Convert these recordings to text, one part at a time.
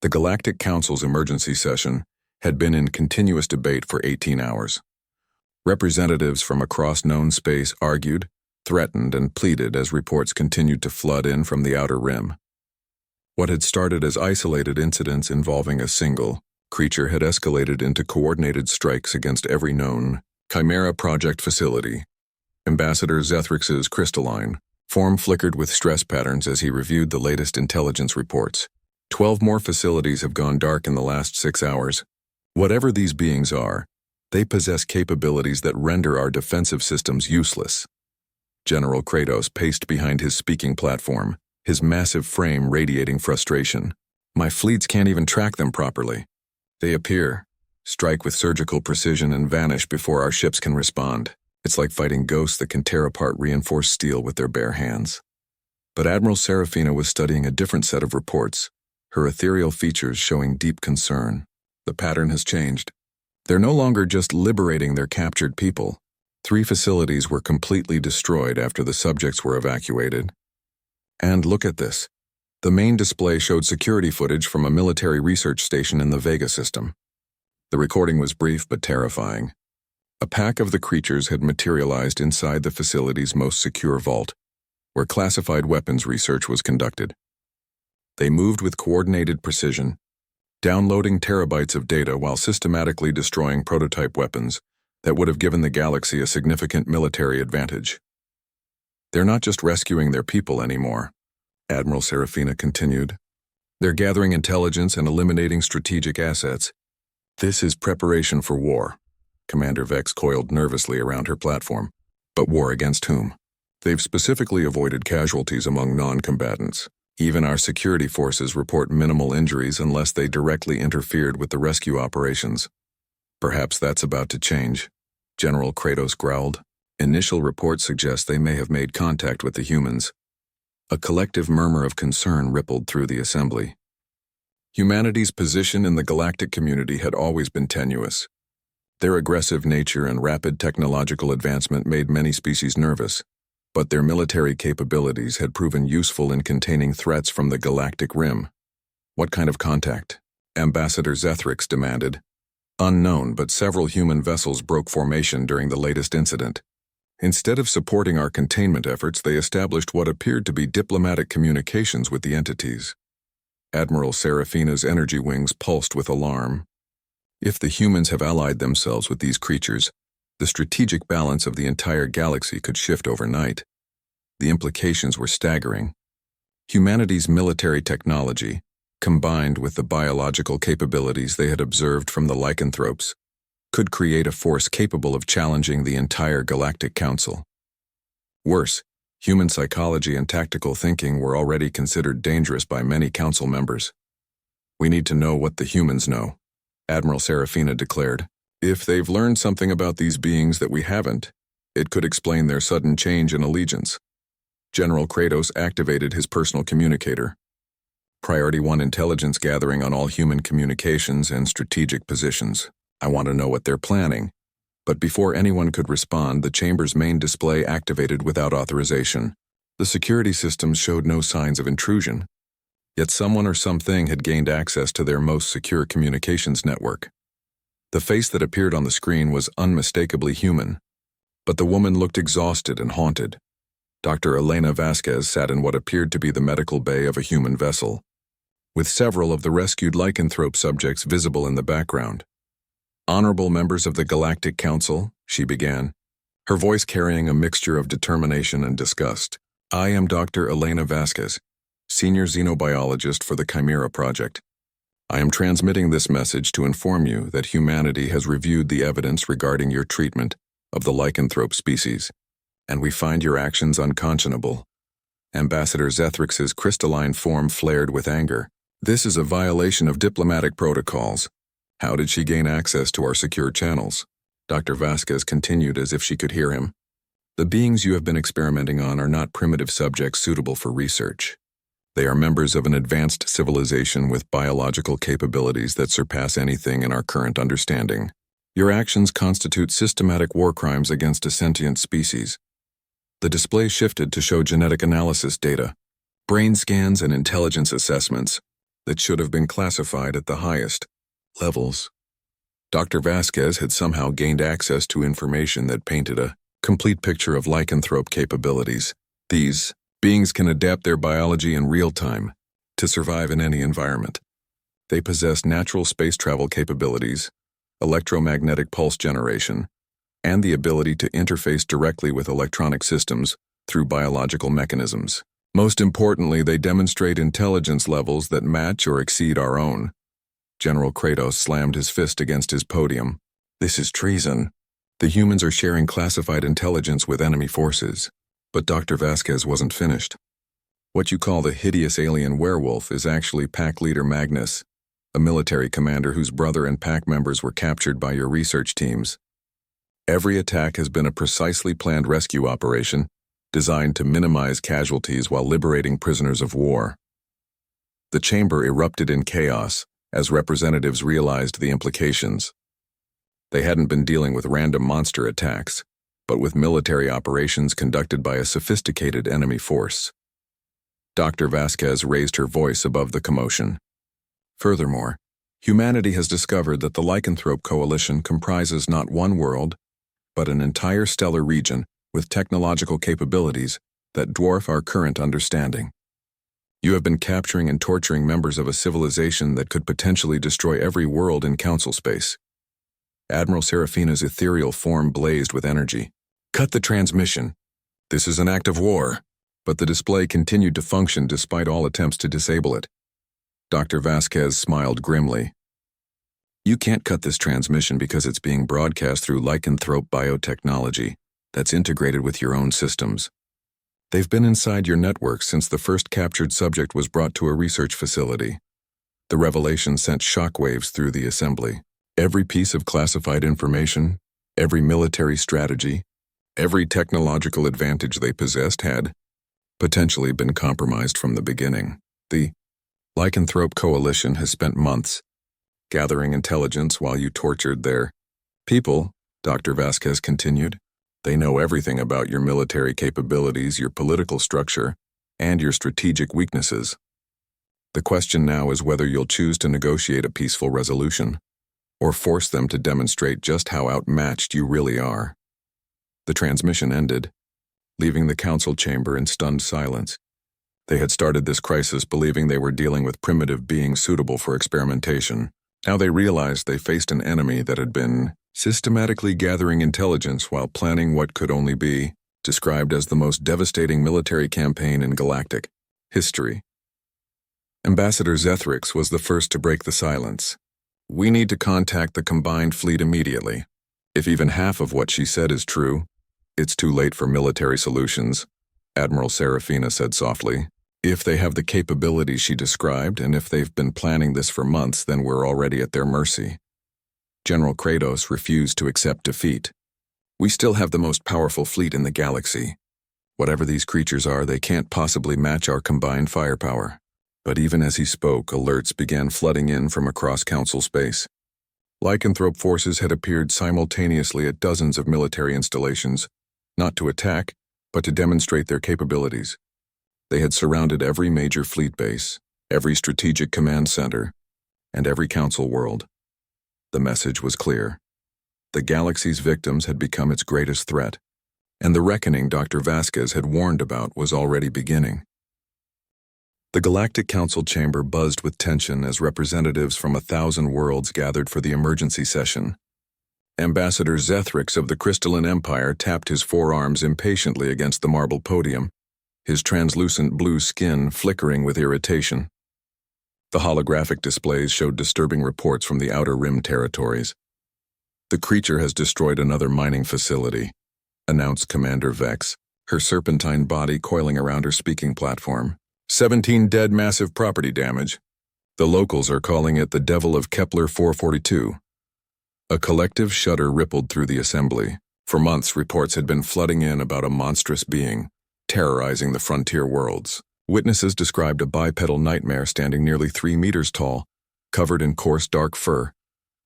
The Galactic Council's emergency session had been in continuous debate for 18 hours. Representatives from across known space argued, threatened, and pleaded as reports continued to flood in from the outer rim. What had started as isolated incidents involving a single creature had escalated into coordinated strikes against every known Chimera Project facility. Ambassador Zethrix's crystalline form flickered with stress patterns as he reviewed the latest intelligence reports. 12 more facilities have gone dark in the last 6 hours. Whatever these beings are, they possess capabilities that render our defensive systems useless. General Kratos paced behind his speaking platform, his massive frame radiating frustration. My fleets can't even track them properly. They appear, strike with surgical precision, and vanish before our ships can respond. It's like fighting ghosts that can tear apart reinforced steel with their bare hands. But Admiral Serafina was studying a different set of reports, her ethereal features showing deep concern. The pattern has changed. They're no longer just liberating their captured people. 3 facilities were completely destroyed after the subjects were evacuated. And look at this. The main display showed security footage from a military research station in the Vega system. The recording was brief but terrifying. A pack of the creatures had materialized inside the facility's most secure vault, where classified weapons research was conducted. They moved with coordinated precision, downloading terabytes of data while systematically destroying prototype weapons that would have given the galaxy a significant military advantage. They're not just rescuing their people anymore, Admiral Serafina continued. They're gathering intelligence and eliminating strategic assets. This is preparation for war. Commander Vex coiled nervously around her platform. But war against whom? They've specifically avoided casualties among non-combatants. Even our security forces report minimal injuries unless they directly interfered with the rescue operations. Perhaps that's about to change, General Kratos growled. Initial reports suggest they may have made contact with the humans. A collective murmur of concern rippled through the assembly. Humanity's position in the galactic community had always been tenuous. Their aggressive nature and rapid technological advancement made many species nervous, but their military capabilities had proven useful in containing threats from the galactic rim. What kind of contact? Ambassador Zethrix demanded. Unknown, but several human vessels broke formation during the latest incident. Instead of supporting our containment efforts, they established what appeared to be diplomatic communications with the entities. Admiral Serafina's energy wings pulsed with alarm. If the humans have allied themselves with these creatures, the strategic balance of the entire galaxy could shift overnight. The implications were staggering. Humanity's military technology, combined with the biological capabilities they had observed from the lycanthropes, could create a force capable of challenging the entire Galactic Council. Worse, human psychology and tactical thinking were already considered dangerous by many council members. We need to know what the humans know, Admiral Serafina declared. If they've learned something about these beings that we haven't, it could explain their sudden change in allegiance. General Kratos activated his personal communicator. Priority 1 intelligence gathering on all human communications and strategic positions. I want to know what they're planning. But before anyone could respond, the chamber's main display activated without authorization. The security systems showed no signs of intrusion. Yet someone or something had gained access to their most secure communications network. The face that appeared on the screen was unmistakably human, but the woman looked exhausted and haunted. Dr. Elena Vasquez sat in what appeared to be the medical bay of a human vessel, with several of the rescued lycanthrope subjects visible in the background. Honorable members of the Galactic Council, she began, her voice carrying a mixture of determination and disgust. I am Dr. Elena Vasquez, senior xenobiologist for the Chimera Project. I am transmitting this message to inform you that humanity has reviewed the evidence regarding your treatment of the lycanthrope species, and we find your actions unconscionable. Ambassador Zethrix's crystalline form flared with anger. This is a violation of diplomatic protocols. How did she gain access to our secure channels? Dr. Vasquez continued as if she could hear him. The beings you have been experimenting on are not primitive subjects suitable for research. They are members of an advanced civilization with biological capabilities that surpass anything in our current understanding. Your actions constitute systematic war crimes against a sentient species. The display shifted to show genetic analysis data, brain scans, and intelligence assessments. that should have been classified at the highest levels. Dr. Vasquez had somehow gained access to information that painted a complete picture of lycanthrope capabilities. These beings can adapt their biology in real time to survive in any environment. They possess natural space travel capabilities, electromagnetic pulse generation, and the ability to interface directly with electronic systems through biological mechanisms. Most importantly, they demonstrate intelligence levels that match or exceed our own. General Kratos slammed his fist against his podium. This is treason. The humans are sharing classified intelligence with enemy forces. But Dr. Vasquez wasn't finished. What you call the hideous alien werewolf is actually pack leader Magnus, a military commander whose brother and pack members were captured by your research teams. Every attack has been a precisely planned rescue operation designed to minimize casualties while liberating prisoners of war. The chamber erupted in chaos as representatives realized the implications. They hadn't been dealing with random monster attacks, but with military operations conducted by a sophisticated enemy force. Dr. Vasquez raised her voice above the commotion. Furthermore, humanity has discovered that the Lycanthrope Coalition comprises not one world, but an entire stellar region with technological capabilities that dwarf our current understanding. You have been capturing and torturing members of a civilization that could potentially destroy every world in council space. Admiral Serafina's ethereal form blazed with energy. Cut the transmission. This is an act of war. But the display continued to function despite all attempts to disable it. Dr. Vasquez smiled grimly. You can't cut this transmission because it's being broadcast through lycanthrope biotechnology that's integrated with your own systems. They've been inside your network since the first captured subject was brought to a research facility. The revelation sent shockwaves through the assembly. Every piece of classified information, every military strategy, every technological advantage they possessed had potentially been compromised from the beginning. The Lycanthrope Coalition has spent months gathering intelligence while you tortured their people, Dr. Vasquez continued. They know everything about your military capabilities, your political structure, and your strategic weaknesses. The question now is whether you'll choose to negotiate a peaceful resolution, or force them to demonstrate just how outmatched you really are. The transmission ended, leaving the council chamber in stunned silence. They had started this crisis believing they were dealing with primitive beings suitable for experimentation. Now they realized they faced an enemy that had been systematically gathering intelligence while planning what could only be described as the most devastating military campaign in Galactic history. Ambassador Zethrix was the first to break the silence. We need to contact the combined fleet immediately. If even half of what she said is true, it's too late for military solutions, Admiral Serafina said softly. If they have the capabilities she described, and if they've been planning this for months, then we're already at their mercy. General Kratos refused to accept defeat. We still have the most powerful fleet in the galaxy. Whatever these creatures are, they can't possibly match our combined firepower. But even as he spoke, alerts began flooding in from across council space. Lycanthrope forces had appeared simultaneously at dozens of military installations, not to attack, but to demonstrate their capabilities. They had surrounded every major fleet base, every strategic command center, and every council world. The message was clear. The galaxy's victims had become its greatest threat, and the reckoning Dr. Vasquez had warned about was already beginning. The Galactic Council chamber buzzed with tension as representatives from 1,000 worlds gathered for the emergency session. Ambassador Zethrix of the Crystalline Empire tapped his forearms impatiently against the marble podium, his translucent blue skin flickering with irritation. The holographic displays showed disturbing reports from the Outer Rim territories. The creature has destroyed another mining facility, announced Commander Vex, her serpentine body coiling around her speaking platform. 17 dead, massive property damage. The locals are calling it the Devil of Kepler 442. A collective shudder rippled through the assembly. For months, reports had been flooding in about a monstrous being, terrorizing the frontier worlds. Witnesses described a bipedal nightmare standing nearly 3 meters tall, covered in coarse dark fur,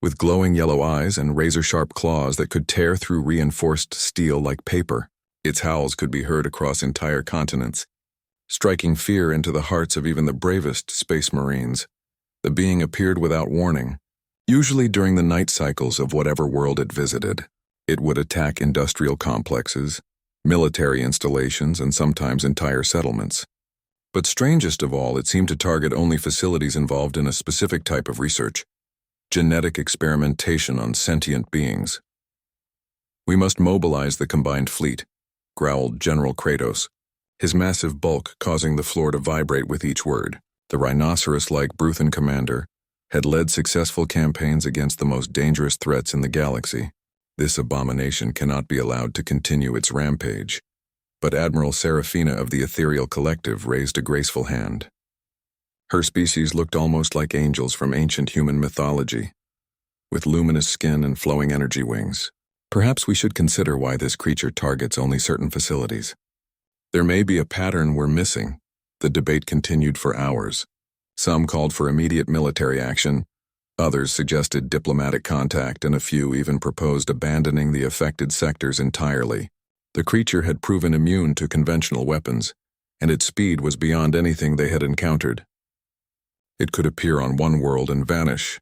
with glowing yellow eyes and razor-sharp claws that could tear through reinforced steel like paper. Its howls could be heard across entire continents, striking fear into the hearts of even the bravest space marines. The being appeared without warning, usually during the night cycles of whatever world it visited. It would attack industrial complexes, military installations, and sometimes entire settlements. But strangest of all, it seemed to target only facilities involved in a specific type of research: genetic experimentation on sentient beings. "We must mobilize the combined fleet," growled General Kratos, his massive bulk causing the floor to vibrate with each word. The rhinoceros-like Bruthan commander had led successful campaigns against the most dangerous threats in the galaxy. This abomination cannot be allowed to continue its rampage. But Admiral Serafina of the Ethereal Collective raised a graceful hand. Her species looked almost like angels from ancient human mythology, with luminous skin and flowing energy wings. "Perhaps we should consider why this creature targets only certain facilities. There may be a pattern we're missing." The debate continued for hours. Some called for immediate military action, others suggested diplomatic contact, and a few even proposed abandoning the affected sectors entirely. The creature had proven immune to conventional weapons, and its speed was beyond anything they had encountered. It could appear on one world and vanish,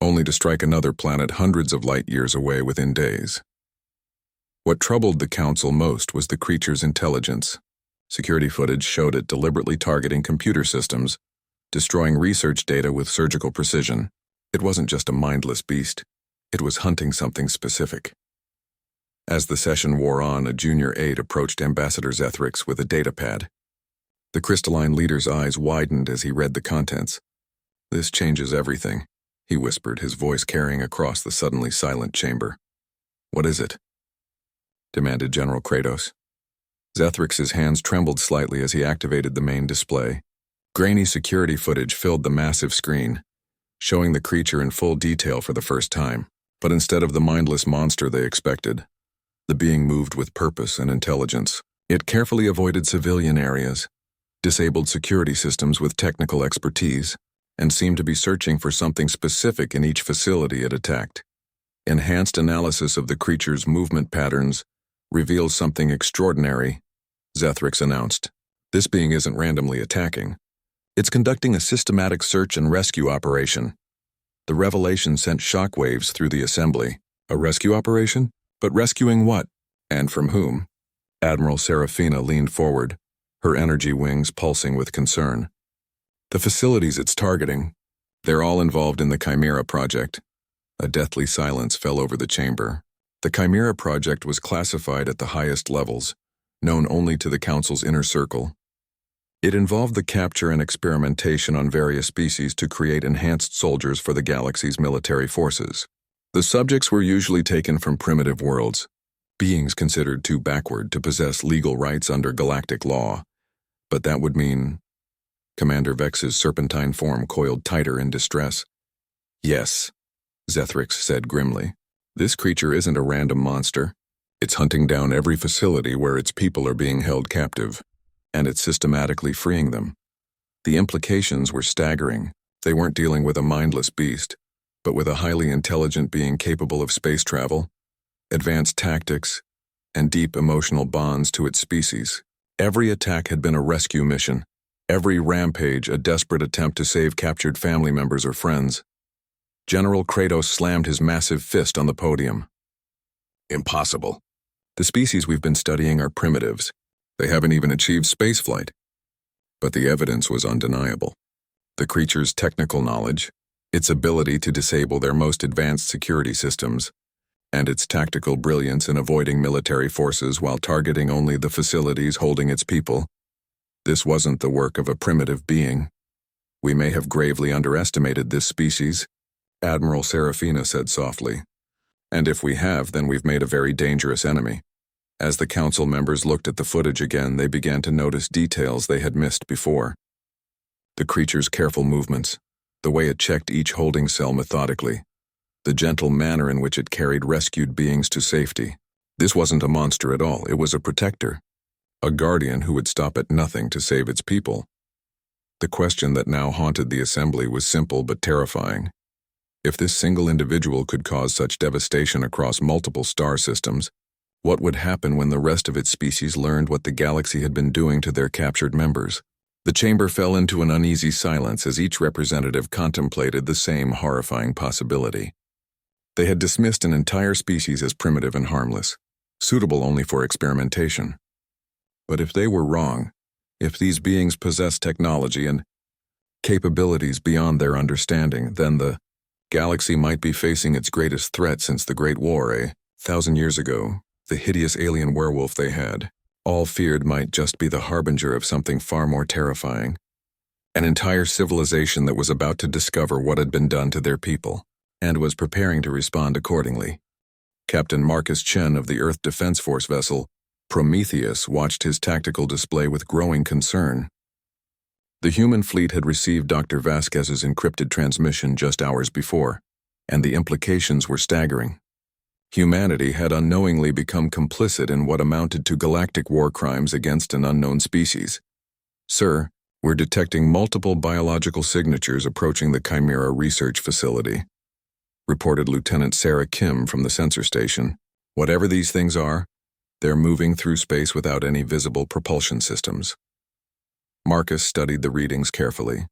only to strike another planet hundreds of light years away within days. What troubled the Council most was the creature's intelligence. Security footage showed it deliberately targeting computer systems, destroying research data with surgical precision. It wasn't just a mindless beast, it was hunting something specific. As the session wore on, a junior aide approached Ambassador Zethrix with a datapad. The crystalline leader's eyes widened as he read the contents. "This changes everything," he whispered, his voice carrying across the suddenly silent chamber. "What is it?" demanded General Kratos. Zethrix's hands trembled slightly as he activated the main display. Grainy security footage filled the massive screen, showing the creature in full detail for the first time. But instead of the mindless monster they expected, the being moved with purpose and intelligence. It carefully avoided civilian areas, disabled security systems with technical expertise, and seemed to be searching for something specific in each facility it attacked. Enhanced analysis of the creature's movement patterns reveals something extraordinary, Zethrix announced. "This being isn't randomly attacking. It's conducting a systematic search and rescue operation." The revelation sent shockwaves through the assembly. A rescue operation? But rescuing what? And from whom? Admiral Serafina leaned forward, her energy wings pulsing with concern. "The facilities it's targeting, they're all involved in the Chimera Project." A deathly silence fell over the chamber. The Chimera Project was classified at the highest levels, known only to the Council's inner circle. It involved the capture and experimentation on various species to create enhanced soldiers for the galaxy's military forces. The subjects were usually taken from primitive worlds, beings considered too backward to possess legal rights under galactic law. But that would mean... Commander Vex's serpentine form coiled tighter in distress. "Yes," Zethrix said grimly. "This creature isn't a random monster. It's hunting down every facility where its people are being held captive, and it's systematically freeing them." The implications were staggering. They weren't dealing with a mindless beast, but with a highly intelligent being capable of space travel, advanced tactics, and deep emotional bonds to its species. Every attack had been a rescue mission, every rampage a desperate attempt to save captured family members or friends. General Kratos slammed his massive fist on the podium. "Impossible. The species we've been studying are primitives. They haven't even achieved spaceflight." But the evidence was undeniable. The creature's technical knowledge, its ability to disable their most advanced security systems, and its tactical brilliance in avoiding military forces while targeting only the facilities holding its people. This wasn't the work of a primitive being. "We may have gravely underestimated this species," Admiral Serafina said softly. "And if we have, then we've made a very dangerous enemy." As the council members looked at the footage again, they began to notice details they had missed before. The creature's careful movements, the way it checked each holding cell methodically, the gentle manner in which it carried rescued beings to safety. This wasn't a monster at all, it was a protector, a guardian who would stop at nothing to save its people. The question that now haunted the assembly was simple but terrifying. If this single individual could cause such devastation across multiple star systems, what would happen when the rest of its species learned what the galaxy had been doing to their captured members? The chamber fell into an uneasy silence as each representative contemplated the same horrifying possibility. They had dismissed an entire species as primitive and harmless, suitable only for experimentation. But if they were wrong, if these beings possessed technology and capabilities beyond their understanding, then the galaxy might be facing its greatest threat since the Great War, 1,000 years ago. The hideous alien werewolf they had, all feared, might just be the harbinger of something far more terrifying. An entire civilization that was about to discover what had been done to their people, and was preparing to respond accordingly. Captain Marcus Chen of the Earth Defense Force vessel, Prometheus, watched his tactical display with growing concern. The human fleet had received Dr. Vasquez's encrypted transmission just hours before, and the implications were staggering. Humanity had unknowingly become complicit in what amounted to galactic war crimes against an unknown species. "Sir, we're detecting multiple biological signatures approaching the Chimera research facility," reported Lieutenant Sarah Kim from the sensor station. "Whatever these things are, they're moving through space without any visible propulsion systems." Marcus studied the readings carefully.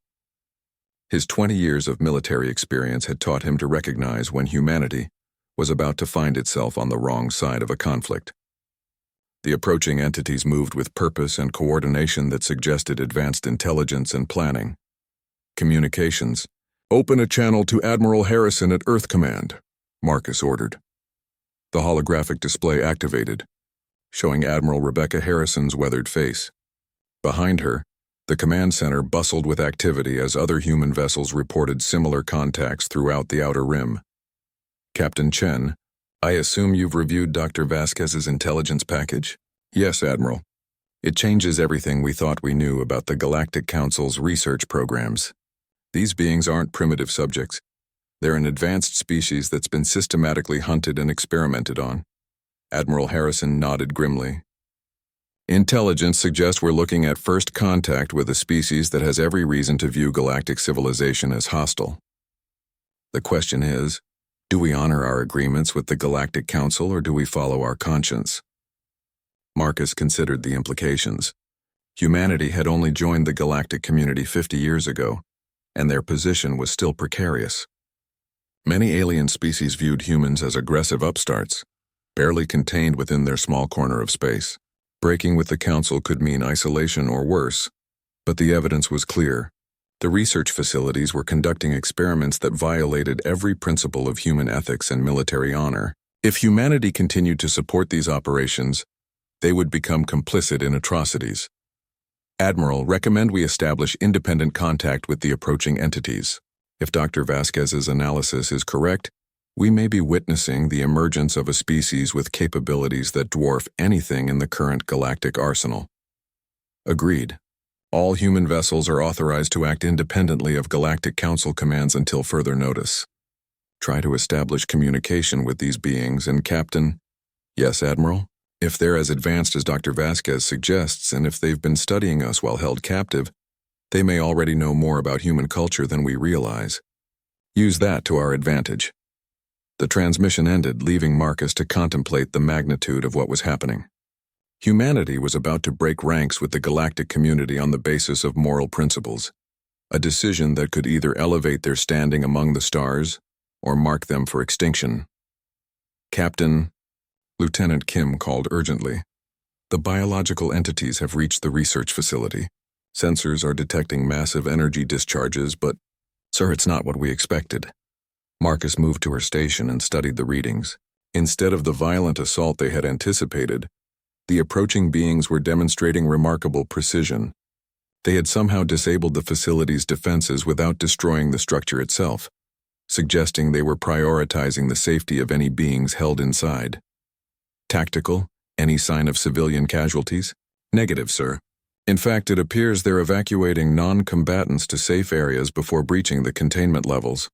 His 20 years of military experience had taught him to recognize when humanity was about to find itself on the wrong side of a conflict. The approaching entities moved with purpose and coordination that suggested advanced intelligence and planning. "Communications. Open a channel to Admiral Harrison at Earth Command," Marcus ordered. The holographic display activated, showing Admiral Rebecca Harrison's weathered face. Behind her, the command center bustled with activity as other human vessels reported similar contacts throughout the outer rim. "Captain Chen, I assume you've reviewed Dr. Vasquez's intelligence package?" "Yes, Admiral. It changes everything we thought we knew about the Galactic Council's research programs. These beings aren't primitive subjects. They're an advanced species that's been systematically hunted and experimented on." Admiral Harrison nodded grimly. "Intelligence suggests we're looking at first contact with a species that has every reason to view galactic civilization as hostile. The question is, do we honor our agreements with the Galactic Council or do we follow our conscience?" Marcus considered the implications. Humanity had only joined the galactic community 50 years ago, and their position was still precarious. Many alien species viewed humans as aggressive upstarts, barely contained within their small corner of space. Breaking with the Council could mean isolation or worse, but the evidence was clear. The research facilities were conducting experiments that violated every principle of human ethics and military honor. If humanity continued to support these operations, they would become complicit in atrocities. "Admiral, recommend we establish independent contact with the approaching entities. If Dr. Vasquez's analysis is correct, we may be witnessing the emergence of a species with capabilities that dwarf anything in the current galactic arsenal." Agreed. All human vessels are authorized to act independently of Galactic Council commands until further notice. Try to establish communication with these beings, and Captain— "Yes, Admiral? If they're as advanced as Dr. Vasquez suggests, and if they've been studying us while held captive, they may already know more about human culture than we realize. Use that to our advantage." The transmission ended, leaving Marcus to contemplate the magnitude of what was happening. Humanity was about to break ranks with the galactic community on the basis of moral principles, a decision that could either elevate their standing among the stars or mark them for extinction. "Captain," Lieutenant Kim called urgently, "the biological entities have reached the research facility. Sensors are detecting massive energy discharges, but, sir, it's not what we expected." Marcus moved to her station and studied the readings. Instead of the violent assault they had anticipated, the approaching beings were demonstrating remarkable precision. They had somehow disabled the facility's defenses without destroying the structure itself, suggesting they were prioritizing the safety of any beings held inside. "Tactical? Any sign of civilian casualties?" "Negative, sir. In fact, it appears they're evacuating non-combatants to safe areas before breaching the containment levels."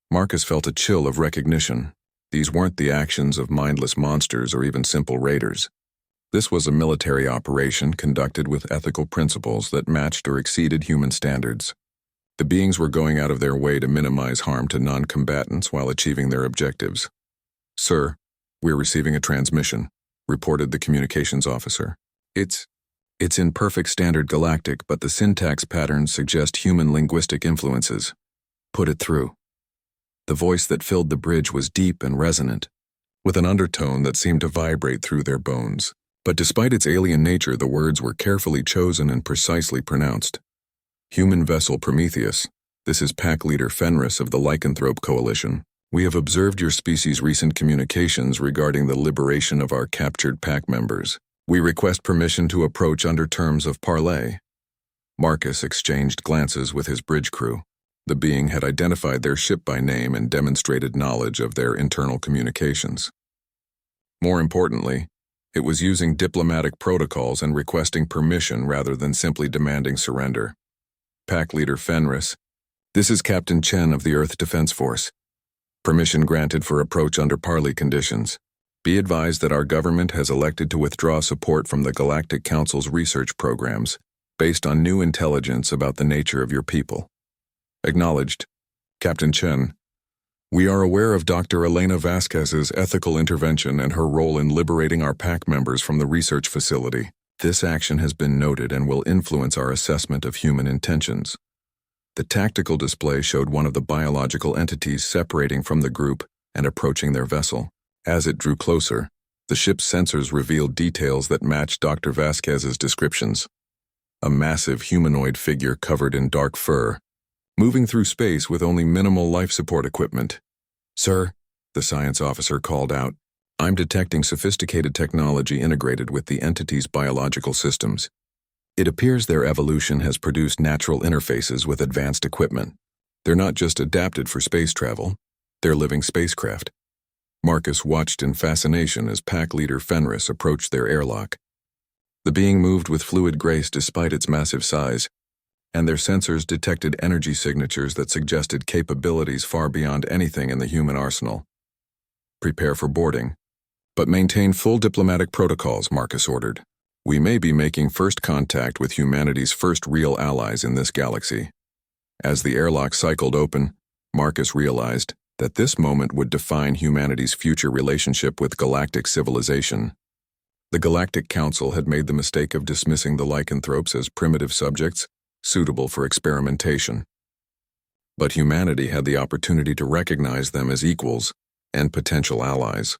Marcus felt a chill of recognition. These weren't the actions of mindless monsters or even simple raiders. This was a military operation conducted with ethical principles that matched or exceeded human standards. The beings were going out of their way to minimize harm to non-combatants while achieving their objectives. "Sir, we're receiving a transmission," reported the communications officer. "It's It's in perfect standard Galactic, but the syntax patterns suggest human linguistic influences. Put it through. The voice that filled the bridge was deep and resonant, with an undertone that seemed to vibrate through their bones. But despite its alien nature, the words were carefully chosen and precisely pronounced. Human vessel Prometheus, this is Pack Leader Fenris of the Lycanthrope Coalition. We have observed your species' recent communications regarding the liberation of our captured pack members. We request permission to approach under terms of parley. Marcus exchanged glances with his bridge crew. The being had identified their ship by name and demonstrated knowledge of their internal communications. More importantly, it was using diplomatic protocols and requesting permission rather than simply demanding surrender. Pack Leader Fenris, this is Captain Chen of the Earth Defense Force. Permission granted for approach under parley conditions. Be advised that our government has elected to withdraw support from the Galactic Council's research programs based on new intelligence about the nature of your people. Acknowledged. Captain Chen. We are aware of Dr. Elena Vasquez's ethical intervention and her role in liberating our pack members from the research facility. This action has been noted and will influence our assessment of human intentions. The tactical display showed one of the biological entities separating from the group and approaching their vessel. As it drew closer, the ship's sensors revealed details that matched Dr. Vasquez's descriptions. A massive humanoid figure covered in dark fur, moving through space with only minimal life support equipment. Sir, the science officer called out, I'm detecting sophisticated technology integrated with the entity's biological systems. It appears their evolution has produced natural interfaces with advanced equipment. They're not just adapted for space travel, they're living spacecraft. Marcus watched in fascination as Pack Leader Fenris approached their airlock. The being moved with fluid grace despite its massive size, and their sensors detected energy signatures that suggested capabilities far beyond anything in the human arsenal. Prepare for boarding, but maintain full diplomatic protocols, Marcus ordered. We may be making first contact with humanity's first real allies in this galaxy. As the airlock cycled open, Marcus realized that this moment would define humanity's future relationship with galactic civilization. The Galactic Council had made the mistake of dismissing the lycanthropes as primitive subjects, suitable for experimentation. But humanity had the opportunity to recognize them as equals and potential allies.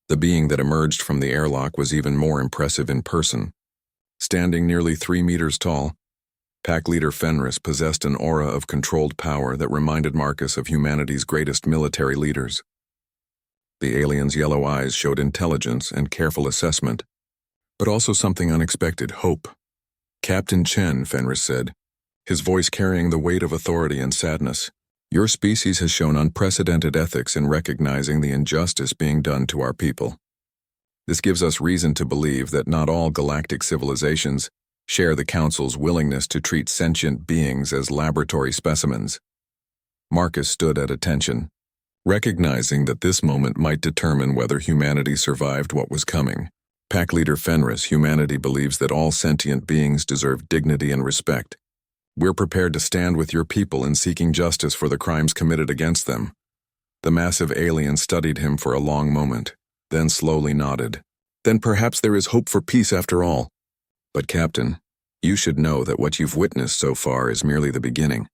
The being that emerged from the airlock was even more impressive in person. Standing nearly 3 meters tall, Pack Leader Fenris possessed an aura of controlled power that reminded Marcus of humanity's greatest military leaders. The alien's yellow eyes showed intelligence and careful assessment, but also something unexpected, hope. Captain Chen, Fenris said, his voice carrying the weight of authority and sadness. Your species has shown unprecedented ethics in recognizing the injustice being done to our people. This gives us reason to believe that not all galactic civilizations share the Council's willingness to treat sentient beings as laboratory specimens. Marcus stood at attention, recognizing that this moment might determine whether humanity survived what was coming. Pack Leader Fenris, humanity believes that all sentient beings deserve dignity and respect. We're prepared to stand with your people in seeking justice for the crimes committed against them. The massive alien studied him for a long moment, then slowly nodded. Then perhaps there is hope for peace after all. But Captain, you should know that what you've witnessed so far is merely the beginning.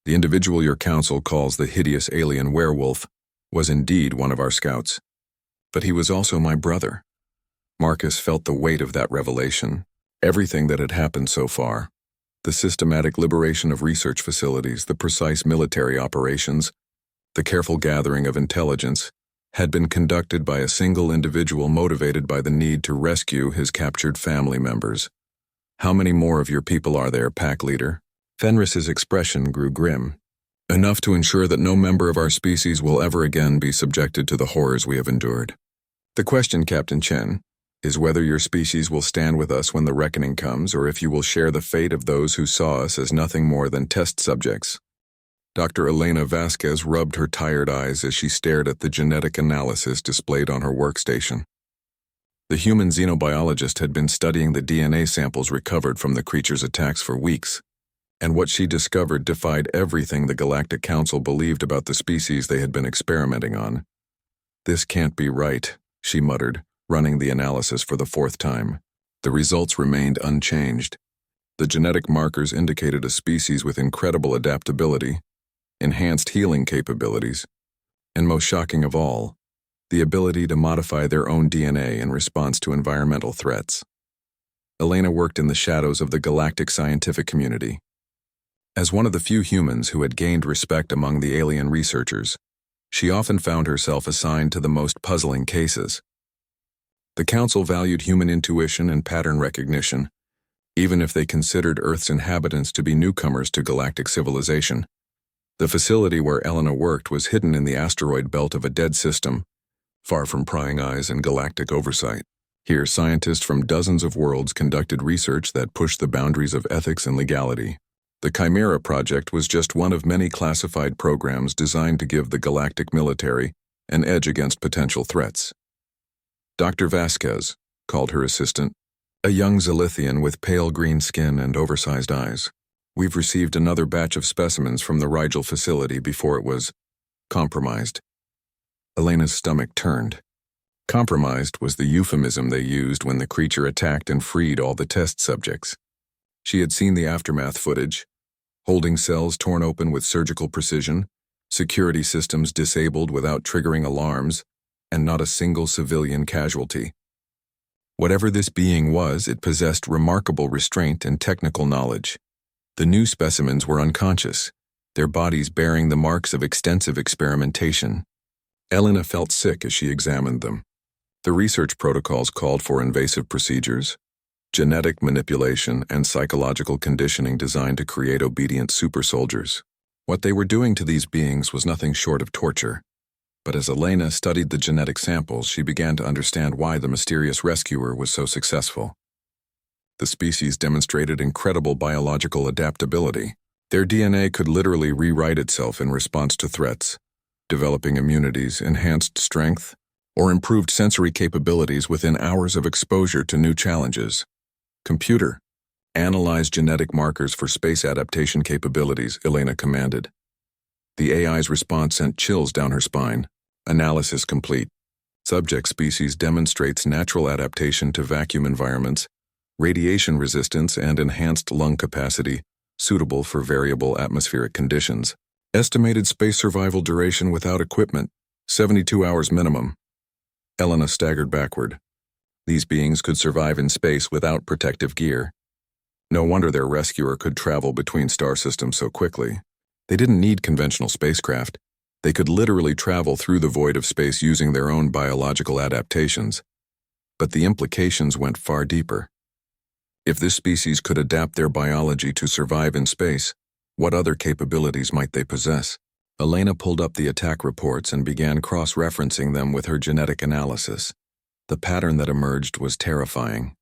The individual your council calls the hideous alien Werewolf was indeed one of our scouts. But he was also my brother. Marcus felt the weight of that revelation, everything that had happened so far. The systematic liberation of research facilities, the precise military operations, the careful gathering of intelligence, had been conducted by a single individual motivated by the need to rescue his captured family members. How many more of your people are there, Pack Leader? Fenris's expression grew grim. Enough to ensure that no member of our species will ever again be subjected to the horrors we have endured. The question, Captain Chen, is whether your species will stand with us when the reckoning comes, or if you will share the fate of those who saw us as nothing more than test subjects. Dr. Elena Vasquez rubbed her tired eyes as she stared at the genetic analysis displayed on her workstation. The human xenobiologist had been studying the DNA samples recovered from the creature's attacks for weeks, and what she discovered defied everything the Galactic Council believed about the species they had been experimenting on. This can't be right, she muttered, running the analysis for the 4th time. The results remained unchanged. The genetic markers indicated a species with incredible adaptability, enhanced healing capabilities, and most shocking of all, the ability to modify their own DNA in response to environmental threats. Elena worked in the shadows of the galactic scientific community. As one of the few humans who had gained respect among the alien researchers, she often found herself assigned to the most puzzling cases. The Council valued human intuition and pattern recognition, even if they considered Earth's inhabitants to be newcomers to galactic civilization. The facility where Elena worked was hidden in the asteroid belt of a dead system, far from prying eyes and galactic oversight. Here, scientists from dozens of worlds conducted research that pushed the boundaries of ethics and legality. The Chimera Project was just one of many classified programs designed to give the galactic military an edge against potential threats. Dr. Vasquez, called her assistant, a young Zalithian with pale green skin and oversized eyes. We've received another batch of specimens from the Rigel facility before it was compromised. Elena's stomach turned. Compromised was the euphemism they used when the creature attacked and freed all the test subjects. She had seen the aftermath footage, holding cells torn open with surgical precision, security systems disabled without triggering alarms, and not a single civilian casualty. Whatever this being was, it possessed remarkable restraint and technical knowledge. The new specimens were unconscious, their bodies bearing the marks of extensive experimentation. Elena felt sick as she examined them. The research protocols called for invasive procedures, genetic manipulation, and psychological conditioning designed to create obedient super soldiers. What they were doing to these beings was nothing short of torture. But as Elena studied the genetic samples, she began to understand why the mysterious rescuer was so successful. The species demonstrated incredible biological adaptability. Their DNA could literally rewrite itself in response to threats, developing immunities, enhanced strength, or improved sensory capabilities within hours of exposure to new challenges. Computer, analyze genetic markers for space adaptation capabilities, Elena commanded. The AI's response sent chills down her spine. Analysis complete. Subject species demonstrates natural adaptation to vacuum environments, radiation resistance, and enhanced lung capacity, suitable for variable atmospheric conditions. Estimated space survival duration without equipment, 72 hours minimum. Elena staggered backward. These beings could survive in space without protective gear. No wonder their rescuer could travel between star systems so quickly. They didn't need conventional spacecraft. They could literally travel through the void of space using their own biological adaptations. But the implications went far deeper. If this species could adapt their biology to survive in space, what other capabilities might they possess? Elena pulled up the attack reports and began cross-referencing them with her genetic analysis. The pattern that emerged was terrifying.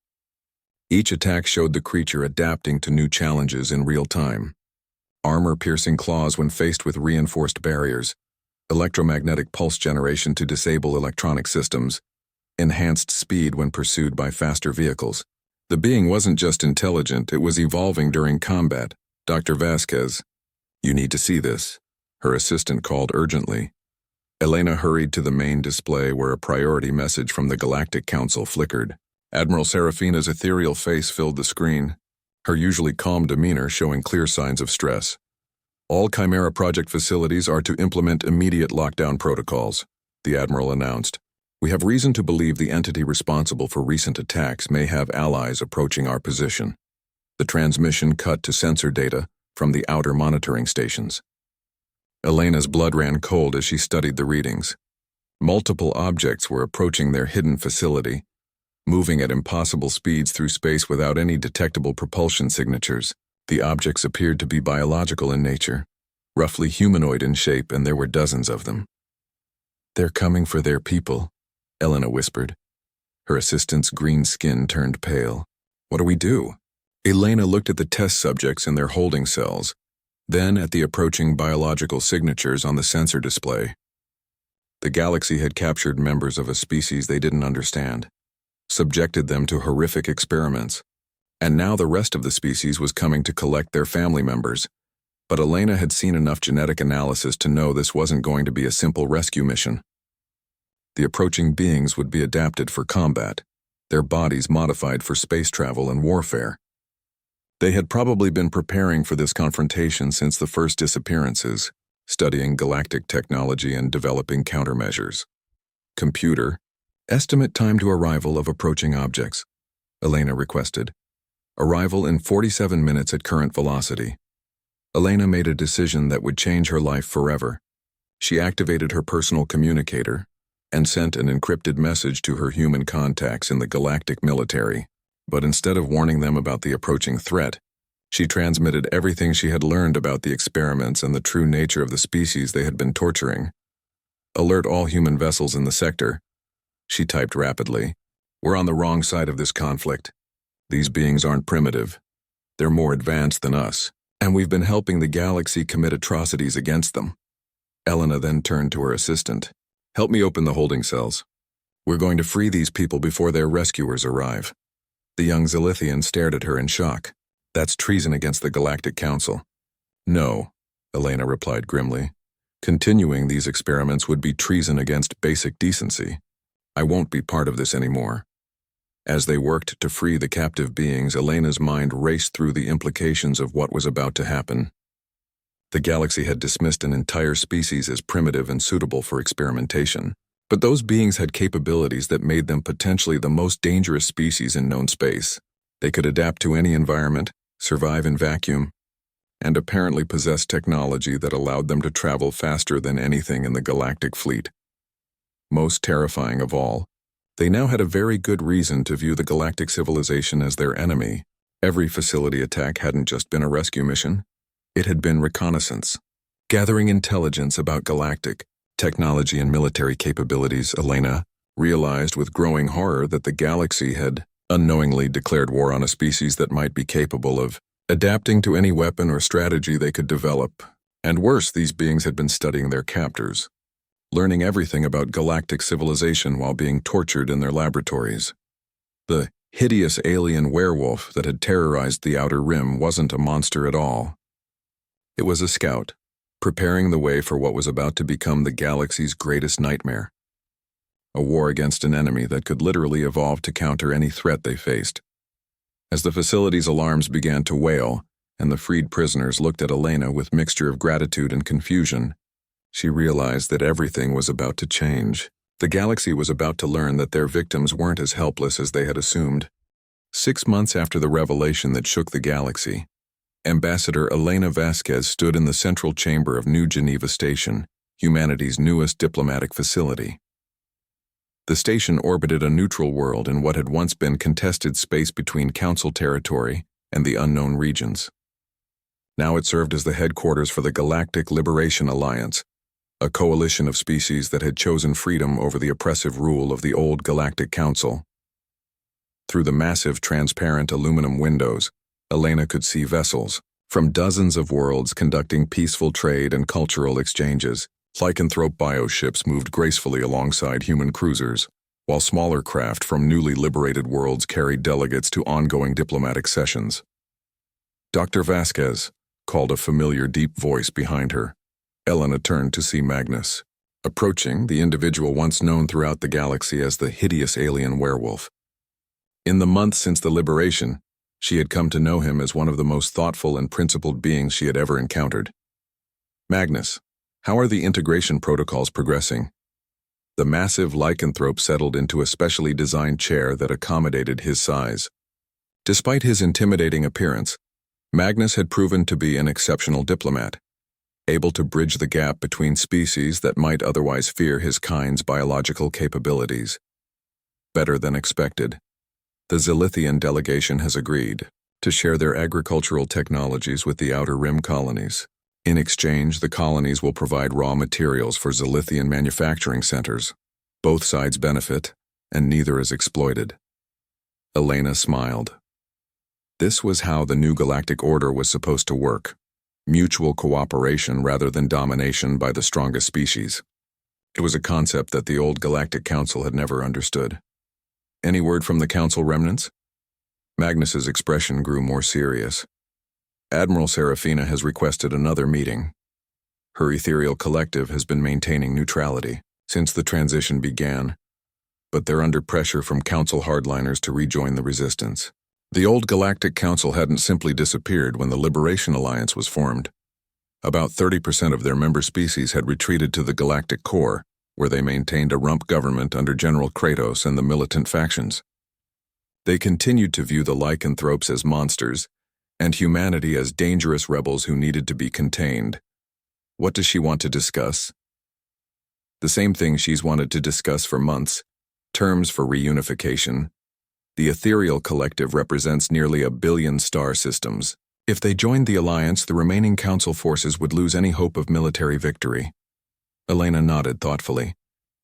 Each attack showed the creature adapting to new challenges in real time. Armor-piercing claws when faced with reinforced barriers, electromagnetic pulse generation to disable electronic systems, enhanced speed when pursued by faster vehicles. The being wasn't just intelligent, it was evolving during combat. Dr. Vasquez, you need to see this, her assistant called urgently. Elena hurried to the main display where a priority message from the Galactic Council flickered. Admiral Serafina's ethereal face filled the screen, her usually calm demeanor showing clear signs of stress. All Chimera Project facilities are to implement immediate lockdown protocols, the Admiral announced. We have reason to believe the entity responsible for recent attacks may have allies approaching our position. The transmission cut to sensor data from the outer monitoring stations. Elena's blood ran cold as she studied the readings. Multiple objects were approaching their hidden facility, moving at impossible speeds through space without any detectable propulsion signatures. The objects appeared to be biological in nature, roughly humanoid in shape, and there were dozens of them. They're coming for their people, Elena whispered. Her assistant's green skin turned pale. What do we do? Elena looked at the test subjects in their holding cells, then at the approaching biological signatures on the sensor display. The galaxy had captured members of a species they didn't understand, subjected them to horrific experiments, and now the rest of the species was coming to collect their family members. But Elena had seen enough genetic analysis to know this wasn't going to be a simple rescue mission. The approaching beings would be adapted for combat, their bodies modified for space travel and warfare. They had probably been preparing for this confrontation since the first disappearances, studying galactic technology and developing countermeasures. Computer, estimate time to arrival of approaching objects, Elena requested. Arrival in 47 minutes at current velocity. Elena made a decision that would change her life forever. She activated her personal communicator and sent an encrypted message to her human contacts in the galactic military. But instead of warning them about the approaching threat, she transmitted everything she had learned about the experiments and the true nature of the species they had been torturing. Alert all human vessels in the sector, she typed rapidly. We're on the wrong side of this conflict. These beings aren't primitive. They're more advanced than us, and we've been helping the galaxy commit atrocities against them. Elena then turned to her assistant. Help me open the holding cells. We're going to free these people before their rescuers arrive. The young Zilithian stared at her in shock. That's treason against the Galactic Council. No, Elena replied grimly. Continuing these experiments would be treason against basic decency. I won't be part of this anymore. As they worked to free the captive beings, Elena's mind raced through the implications of what was about to happen. The galaxy had dismissed an entire species as primitive and suitable for experimentation. But those beings had capabilities that made them potentially the most dangerous species in known space. They could adapt to any environment, survive in vacuum, and apparently possess technology that allowed them to travel faster than anything in the galactic fleet. Most terrifying of all, they now had a very good reason to view the galactic civilization as their enemy. Every facility attack hadn't just been a rescue mission. It had been reconnaissance, gathering intelligence about galactic technology and military capabilities. Elena realized with growing horror that the galaxy had unknowingly declared war on a species that might be capable of adapting to any weapon or strategy they could develop. And worse, these beings had been studying their captors, learning everything about galactic civilization while being tortured in their laboratories. The hideous alien werewolf that had terrorized the Outer Rim wasn't a monster at all. It was a scout, preparing the way for what was about to become the galaxy's greatest nightmare. A war against an enemy that could literally evolve to counter any threat they faced. As the facility's alarms began to wail, and the freed prisoners looked at Elena with mixture of gratitude and confusion, she realized that everything was about to change. The galaxy was about to learn that their victims weren't as helpless as they had assumed. 6 months after the revelation that shook the galaxy, Ambassador Elena Vasquez stood in the central chamber of New Geneva Station, humanity's newest diplomatic facility. The station orbited a neutral world in what had once been contested space between Council territory and the unknown regions. Now it served as the headquarters for the Galactic Liberation Alliance, a coalition of species that had chosen freedom over the oppressive rule of the old Galactic Council. Through the massive transparent aluminum windows, Elena could see vessels from dozens of worlds conducting peaceful trade and cultural exchanges. Lycanthrope bioships moved gracefully alongside human cruisers, while smaller craft from newly liberated worlds carried delegates to ongoing diplomatic sessions. Dr. Vasquez, called a familiar deep voice behind her. Elena turned to see Magnus, approaching the individual once known throughout the galaxy as the hideous alien werewolf. In the months since the liberation, she had come to know him as one of the most thoughtful and principled beings she had ever encountered. Magnus, how are the integration protocols progressing? The massive lycanthrope settled into a specially designed chair that accommodated his size. Despite his intimidating appearance, Magnus had proven to be an exceptional diplomat, able to bridge the gap between species that might otherwise fear his kind's biological capabilities. Better than expected, the Zilithian delegation has agreed to share their agricultural technologies with the Outer Rim colonies. In exchange, the colonies will provide raw materials for Zilithian manufacturing centers. Both sides benefit, and neither is exploited. Elena smiled. This was how the new galactic order was supposed to work. Mutual cooperation rather than domination by the strongest species. It was a concept that the old Galactic Council had never understood. Any word from the Council remnants? Magnus's expression grew more serious. Admiral Serafina has requested another meeting. Her ethereal collective has been maintaining neutrality since the transition began, but they're under pressure from Council hardliners to rejoin the resistance. The old Galactic Council hadn't simply disappeared when the Liberation Alliance was formed. About 30% of their member species had retreated to the Galactic Core, where they maintained a rump government under General Kratos and the militant factions. They continued to view the lycanthropes as monsters, and humanity as dangerous rebels who needed to be contained. What does she want to discuss? The same thing she's wanted to discuss for months: terms for reunification. The Ethereal Collective represents nearly 1 billion star systems. If they joined the Alliance, the remaining Council forces would lose any hope of military victory. Elena nodded thoughtfully.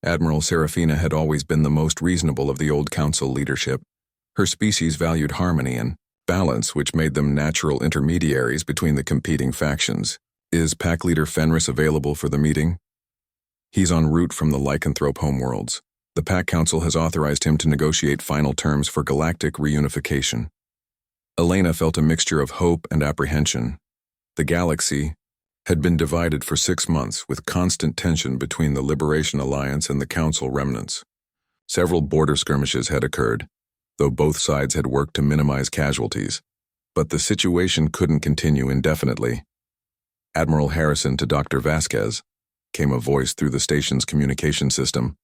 Admiral Serafina had always been the most reasonable of the old Council leadership. Her species valued harmony and balance, which made them natural intermediaries between the competing factions. Is Pack Leader Fenris available for the meeting? He's en route from the lycanthrope homeworlds. The Pack Council has authorized him to negotiate final terms for galactic reunification. Elena felt a mixture of hope and apprehension. The galaxy had been divided for 6 months, with constant tension between the Liberation Alliance and the Council remnants. Several border skirmishes had occurred, though both sides had worked to minimize casualties. But the situation couldn't continue indefinitely. Admiral Harrison to Dr. Vasquez, came a voice through the station's communication system.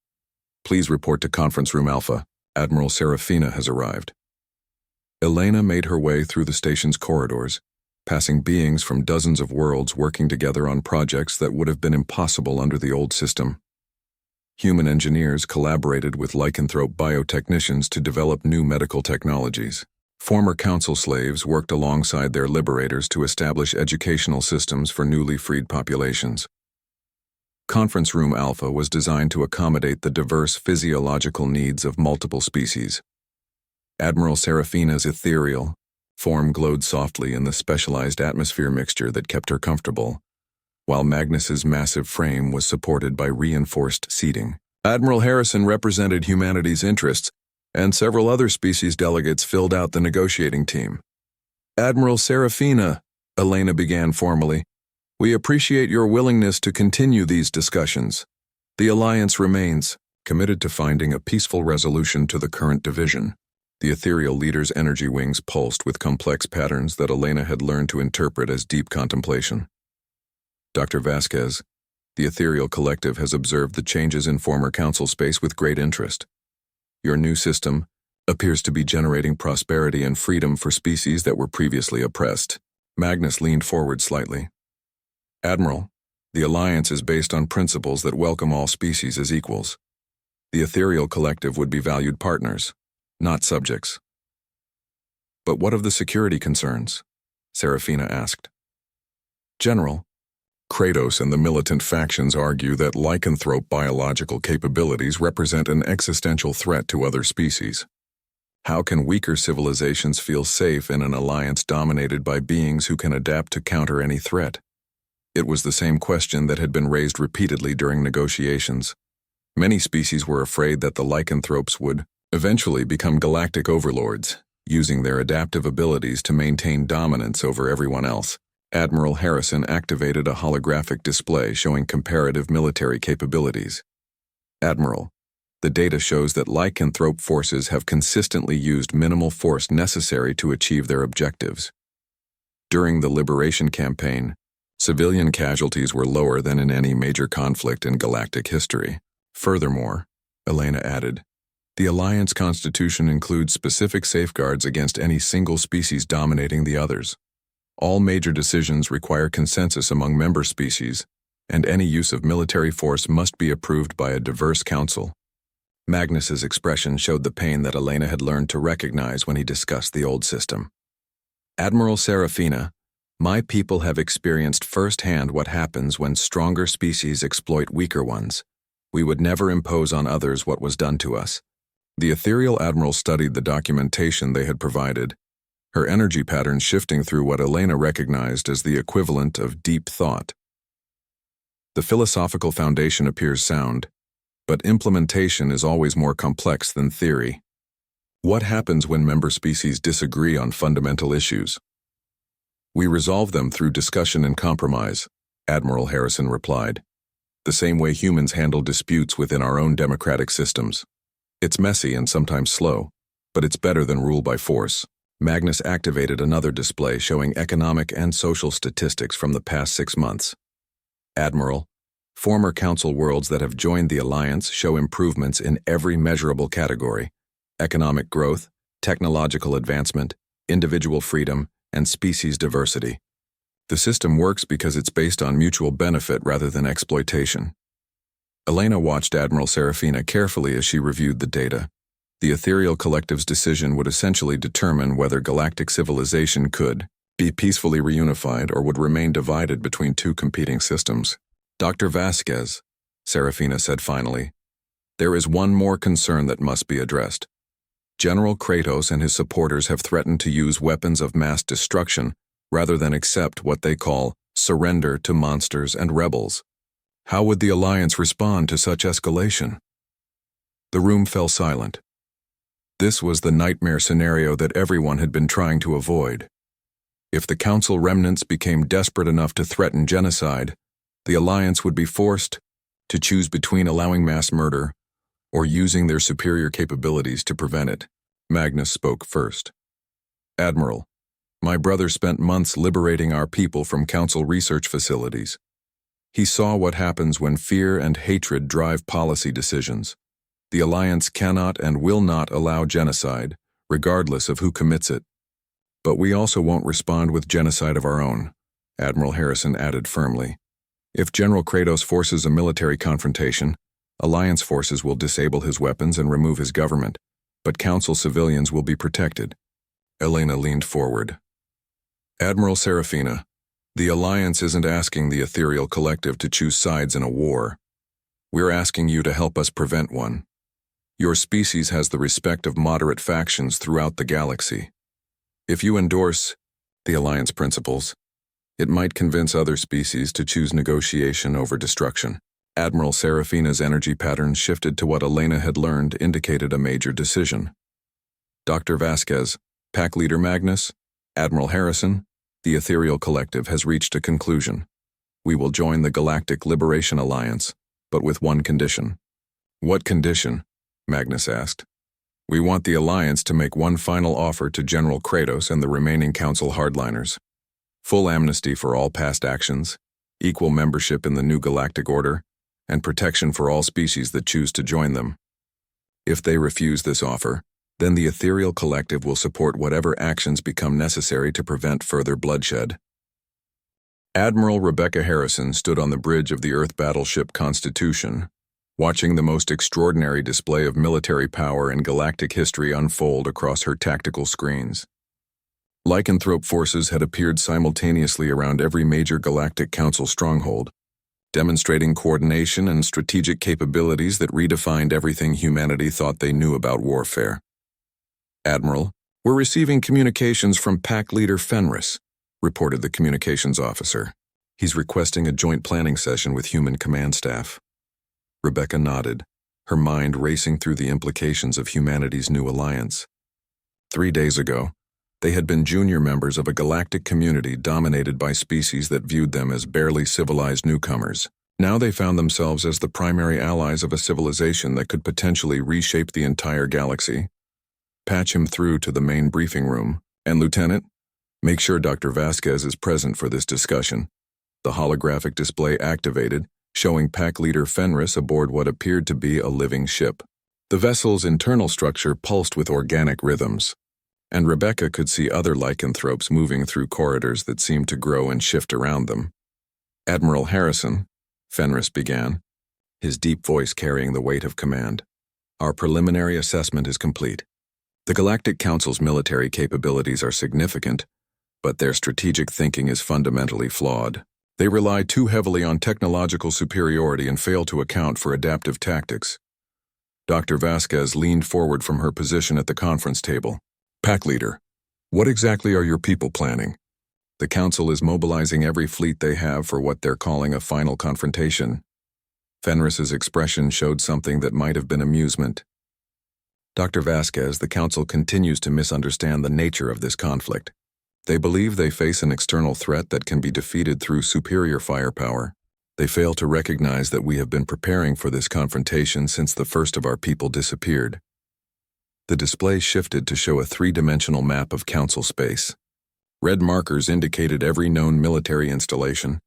Please report to Conference Room Alpha. Admiral Serafina has arrived. Elena made her way through the station's corridors, passing beings from dozens of worlds working together on projects that would have been impossible under the old system. Human engineers collaborated with lycanthrope biotechnicians to develop new medical technologies. Former Council slaves worked alongside their liberators to establish educational systems for newly freed populations. Conference Room Alpha was designed to accommodate the diverse physiological needs of multiple species. Admiral Serafina's ethereal form glowed softly in the specialized atmosphere mixture that kept her comfortable, while Magnus's massive frame was supported by reinforced seating. Admiral Harrison represented humanity's interests, and several other species delegates filled out the negotiating team. Admiral Serafina, Elena began formally, we appreciate your willingness to continue these discussions. The Alliance remains committed to finding a peaceful resolution to the current division. The ethereal leader's energy wings pulsed with complex patterns that Elena had learned to interpret as deep contemplation. Dr. Vasquez, the Ethereal Collective has observed the changes in former Council space with great interest. Your new system appears to be generating prosperity and freedom for species that were previously oppressed. Magnus leaned forward slightly. Admiral, the Alliance is based on principles that welcome all species as equals. The Ethereal Collective would be valued partners, not subjects. But what of the security concerns? Serafina asked. General, Kratos and the militant factions argue that lycanthrope biological capabilities represent an existential threat to other species. How can weaker civilizations feel safe in an alliance dominated by beings who can adapt to counter any threat? It was the same question that had been raised repeatedly during negotiations. Many species were afraid that the lycanthropes would eventually become galactic overlords, using their adaptive abilities to maintain dominance over everyone else. Admiral Harrison activated a holographic display showing comparative military capabilities. Admiral, the data shows that lycanthrope forces have consistently used minimal force necessary to achieve their objectives. During the Liberation Campaign, civilian casualties were lower than in any major conflict in galactic history. Furthermore, Elena added, the Alliance Constitution includes specific safeguards against any single species dominating the others. All major decisions require consensus among member species, and any use of military force must be approved by a diverse council. Magnus's expression showed the pain that Elena had learned to recognize when he discussed the old system. Admiral Serafina, my people have experienced firsthand what happens when stronger species exploit weaker ones. We would never impose on others what was done to us. The ethereal admiral studied the documentation they had provided, her energy pattern shifting through what Elena recognized as the equivalent of deep thought. The philosophical foundation appears sound, but implementation is always more complex than theory. What happens when member species disagree on fundamental issues? We resolve them through discussion and compromise, Admiral Harrison replied, the same way humans handle disputes within our own democratic systems. It's messy and sometimes slow, but it's better than rule by force. Magnus activated another display showing economic and social statistics from the past 6 months. Admiral, former Council worlds that have joined the Alliance show improvements in every measurable category: economic growth, technological advancement, individual freedom, and species diversity. The system works because it's based on mutual benefit rather than exploitation. Elena watched Admiral Serafina carefully as she reviewed the data. The Ethereal Collective's decision would essentially determine whether galactic civilization could be peacefully reunified or would remain divided between two competing systems. Dr. Vasquez, Serafina said finally, there is one more concern that must be addressed. General Kratos and his supporters have threatened to use weapons of mass destruction rather than accept what they call surrender to monsters and rebels. How would the Alliance respond to such escalation? The room fell silent. This was the nightmare scenario that everyone had been trying to avoid. If the Council remnants became desperate enough to threaten genocide, the Alliance would be forced to choose between allowing mass murder or using their superior capabilities to prevent it. Magnus spoke first. Admiral, my brother spent months liberating our people from Council research facilities. He saw what happens when fear and hatred drive policy decisions. The Alliance cannot and will not allow genocide, regardless of who commits it. But we also won't respond with genocide of our own, Admiral Harrison added firmly. If General Kratos forces a military confrontation, Alliance forces will disable his weapons and remove his government, but Council civilians will be protected. Elena leaned forward. Admiral Serafina, the Alliance isn't asking the Ethereal Collective to choose sides in a war. We're asking you to help us prevent one. Your species has the respect of moderate factions throughout the galaxy. If you endorse the Alliance principles, it might convince other species to choose negotiation over destruction. Admiral Serafina's energy patterns shifted to what Elena had learned indicated a major decision. Dr. Vasquez, Pack Leader Magnus, Admiral Harrison, the Ethereal Collective has reached a conclusion. We will join the Galactic Liberation Alliance, but with one condition. What condition? Magnus asked. We want the Alliance to make one final offer to General Kratos and the remaining Council hardliners. Full amnesty for all past actions, equal membership in the new Galactic Order, and protection for all species that choose to join them. If they refuse this offer, then the Ethereal Collective will support whatever actions become necessary to prevent further bloodshed. Admiral Rebecca Harrison stood on the bridge of the Earth battleship Constitution, watching the most extraordinary display of military power in galactic history unfold across her tactical screens. Lycanthrope forces had appeared simultaneously around every major Galactic Council stronghold, demonstrating coordination and strategic capabilities that redefined everything humanity thought they knew about warfare. Admiral, we're receiving communications from Pack Leader Fenris, reported the communications officer. He's requesting a joint planning session with human command staff. Rebecca nodded, her mind racing through the implications of humanity's new alliance. 3 days ago, they had been junior members of a galactic community dominated by species that viewed them as barely civilized newcomers. Now they found themselves as the primary allies of a civilization that could potentially reshape the entire galaxy. Patch him through to the main briefing room. And Lieutenant, make sure Dr. Vasquez is present for this discussion. The holographic display activated, showing Pack Leader Fenris aboard what appeared to be a living ship. The vessel's internal structure pulsed with organic rhythms, and Rebecca could see other lycanthropes moving through corridors that seemed to grow and shift around them. Admiral Harrison, Fenris began, his deep voice carrying the weight of command. Our preliminary assessment is complete. The Galactic Council's military capabilities are significant, but their strategic thinking is fundamentally flawed. They rely too heavily on technological superiority and fail to account for adaptive tactics. Dr. Vasquez leaned forward from her position at the conference table. Pack Leader, what exactly are your people planning? The Council is mobilizing every fleet they have for what they're calling a final confrontation. Fenris's expression showed something that might have been amusement. Dr. Vasquez, the Council continues to misunderstand the nature of this conflict. They believe they face an external threat that can be defeated through superior firepower. They fail to recognize that we have been preparing for this confrontation since the first of our people disappeared. The display shifted to show a three-dimensional map of Council space. Red markers indicated every known military installation,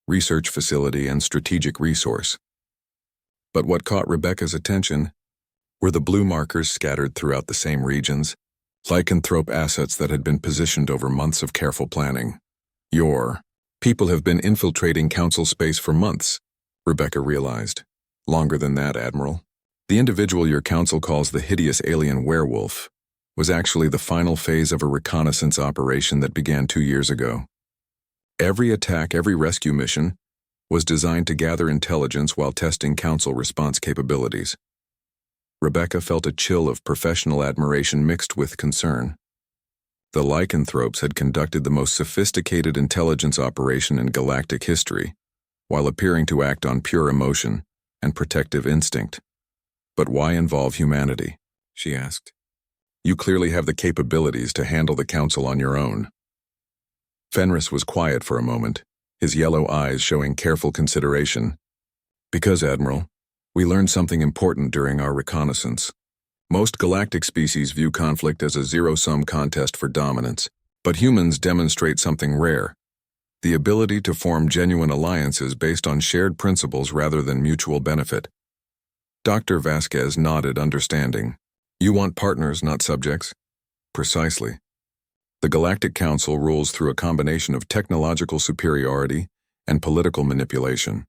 research facility, and strategic resource. But what caught Rebecca's attention were the blue markers scattered throughout the same regions, lycanthrope assets that had been positioned over months of careful planning. Your people have been infiltrating Council space for months, Rebecca realized. Longer than that, Admiral. The individual your Council calls the Hideous alien Werewolf was actually the final phase of a reconnaissance operation that began 2 years ago. Every attack, every rescue mission was designed to gather intelligence while testing Council response capabilities. Rebecca felt a chill of professional admiration mixed with concern. The lycanthropes had conducted the most sophisticated intelligence operation in galactic history, while appearing to act on pure emotion and protective instinct. But why involve humanity? She asked. You clearly have the capabilities to handle the Council on your own. Fenris was quiet for a moment, his yellow eyes showing careful consideration. Because, Admiral, we learned something important during our reconnaissance. Most galactic species view conflict as a zero-sum contest for dominance, but humans demonstrate something rare: the ability to form genuine alliances based on shared principles rather than mutual benefit. Dr. Vasquez nodded, understanding. You want partners, not subjects? Precisely. The Galactic Council rules through a combination of technological superiority and political manipulation.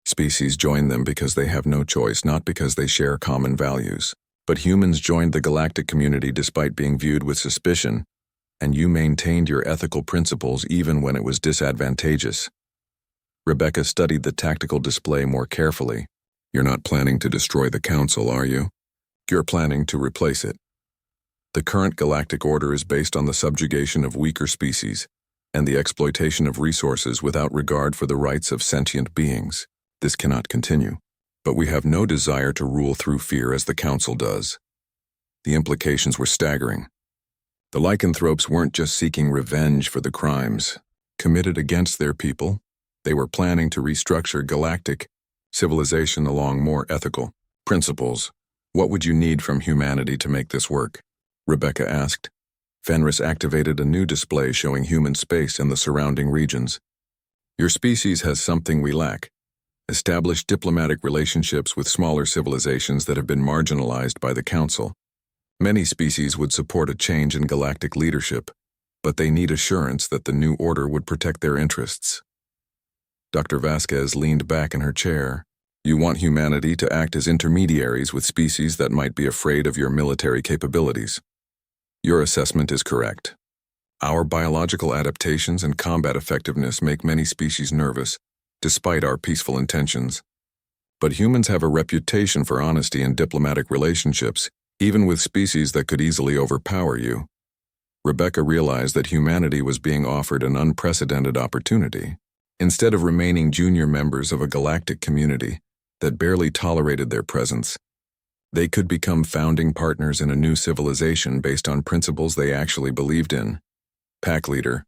Species join them because they have no choice, not because they share common values. But humans joined the galactic community despite being viewed with suspicion, and you maintained your ethical principles even when it was disadvantageous. Rebecca studied the tactical display more carefully. You're not planning to destroy the Council, are you? You're planning to replace it. The current galactic order is based on the subjugation of weaker species and the exploitation of resources without regard for the rights of sentient beings. This cannot continue. But we have no desire to rule through fear as the Council does. The implications were staggering. The lycanthropes weren't just seeking revenge for the crimes committed against their people. They were planning to restructure galactic civilization along more ethical principles. What would you need from humanity to make this work? Rebecca asked. Fenris activated a new display showing human space and the surrounding regions. Your species has something we lack: established diplomatic relationships with smaller civilizations that have been marginalized by the Council. Many species would support a change in galactic leadership, but they need assurance that the new order would protect their interests. Dr. Vasquez leaned back in her chair. You want humanity to act as intermediaries with species that might be afraid of your military capabilities. Your assessment is correct. Our biological adaptations and combat effectiveness make many species nervous, despite our peaceful intentions. But humans have a reputation for honesty in diplomatic relationships, even with species that could easily overpower you. Rebecca realized that humanity was being offered an unprecedented opportunity. Instead of remaining junior members of a galactic community that barely tolerated their presence, they could become founding partners in a new civilization based on principles they actually believed in. Pack leader,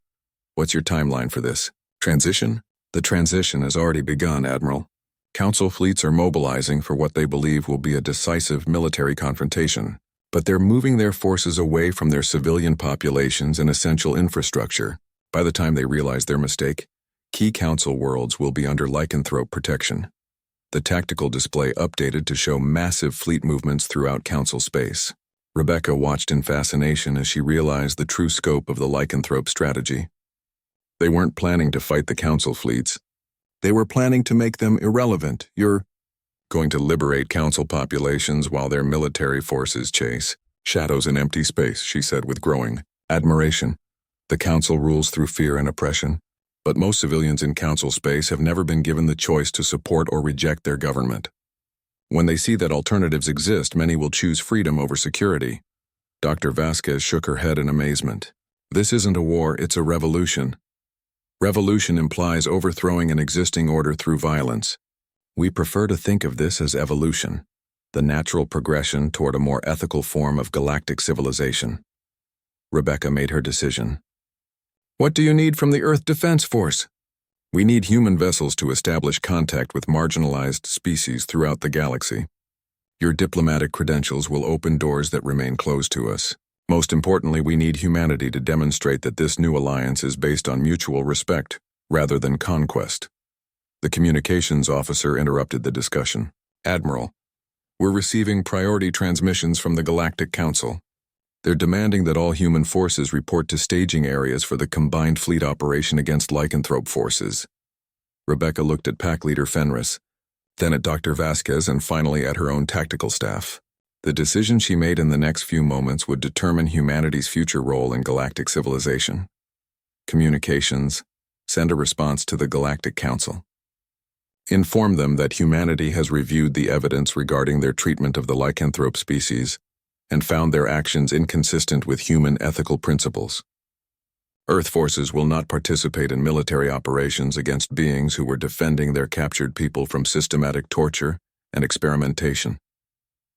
what's your timeline for this? Transition? The transition has already begun, Admiral. Council fleets are mobilizing for what they believe will be a decisive military confrontation, but they're moving their forces away from their civilian populations and essential infrastructure. By the time they realize their mistake, key Council worlds will be under lycanthrope protection. The tactical display updated to show massive fleet movements throughout Council space. Rebecca watched in fascination as she realized the true scope of the lycanthrope strategy. They weren't planning to fight the Council fleets. They were planning to make them irrelevant. You're going to liberate Council populations while their military forces chase shadows in empty space, she said with growing admiration. The Council rules through fear and oppression, but most civilians in Council space have never been given the choice to support or reject their government. When they see that alternatives exist, many will choose freedom over security. Dr. Vasquez shook her head in amazement. This isn't a war, it's a revolution. Revolution implies overthrowing an existing order through violence. We prefer to think of this as evolution, the natural progression toward a more ethical form of galactic civilization. Rebecca made her decision. What do you need from the Earth Defense Force? We need human vessels to establish contact with marginalized species throughout the galaxy. Your diplomatic credentials will open doors that remain closed to us. Most importantly, we need humanity to demonstrate that this new alliance is based on mutual respect, rather than conquest. The communications officer interrupted the discussion. Admiral, we're receiving priority transmissions from the Galactic Council. They're demanding that all human forces report to staging areas for the combined fleet operation against lycanthrope forces. Rebecca looked at Pack Leader Fenris, then at Dr. Vasquez, and finally at her own tactical staff. The decision she made in the next few moments would determine humanity's future role in galactic civilization. Communications. Send a response to the Galactic Council. Inform them that humanity has reviewed the evidence regarding their treatment of the lycanthrope species and found their actions inconsistent with human ethical principles. Earth forces will not participate in military operations against beings who were defending their captured people from systematic torture and experimentation.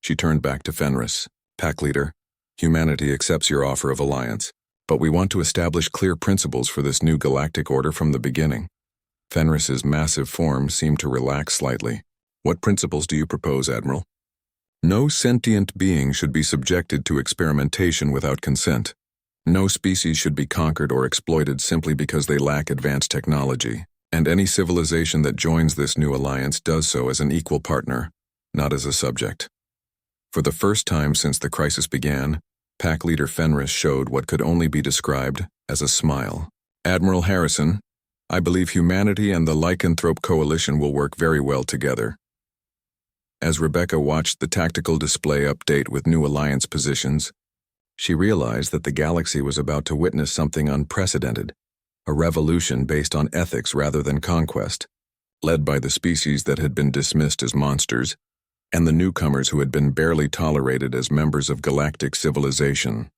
She turned back to Fenris. Pack Leader, humanity accepts your offer of alliance, but we want to establish clear principles for this new galactic order from the beginning. Fenris's massive form seemed to relax slightly. What principles do you propose, Admiral? No sentient being should be subjected to experimentation without consent. No species should be conquered or exploited simply because they lack advanced technology, and any civilization that joins this new alliance does so as an equal partner, not as a subject. For the first time since the crisis began, Pack Leader Fenris showed what could only be described as a smile. Admiral Harrison, I believe humanity and the Lycanthrope Coalition will work very well together. As Rebecca watched the tactical display update with new alliance positions, she realized that the galaxy was about to witness something unprecedented, a revolution based on ethics rather than conquest, led by the species that had been dismissed as monsters, and the newcomers who had been barely tolerated as members of galactic civilization.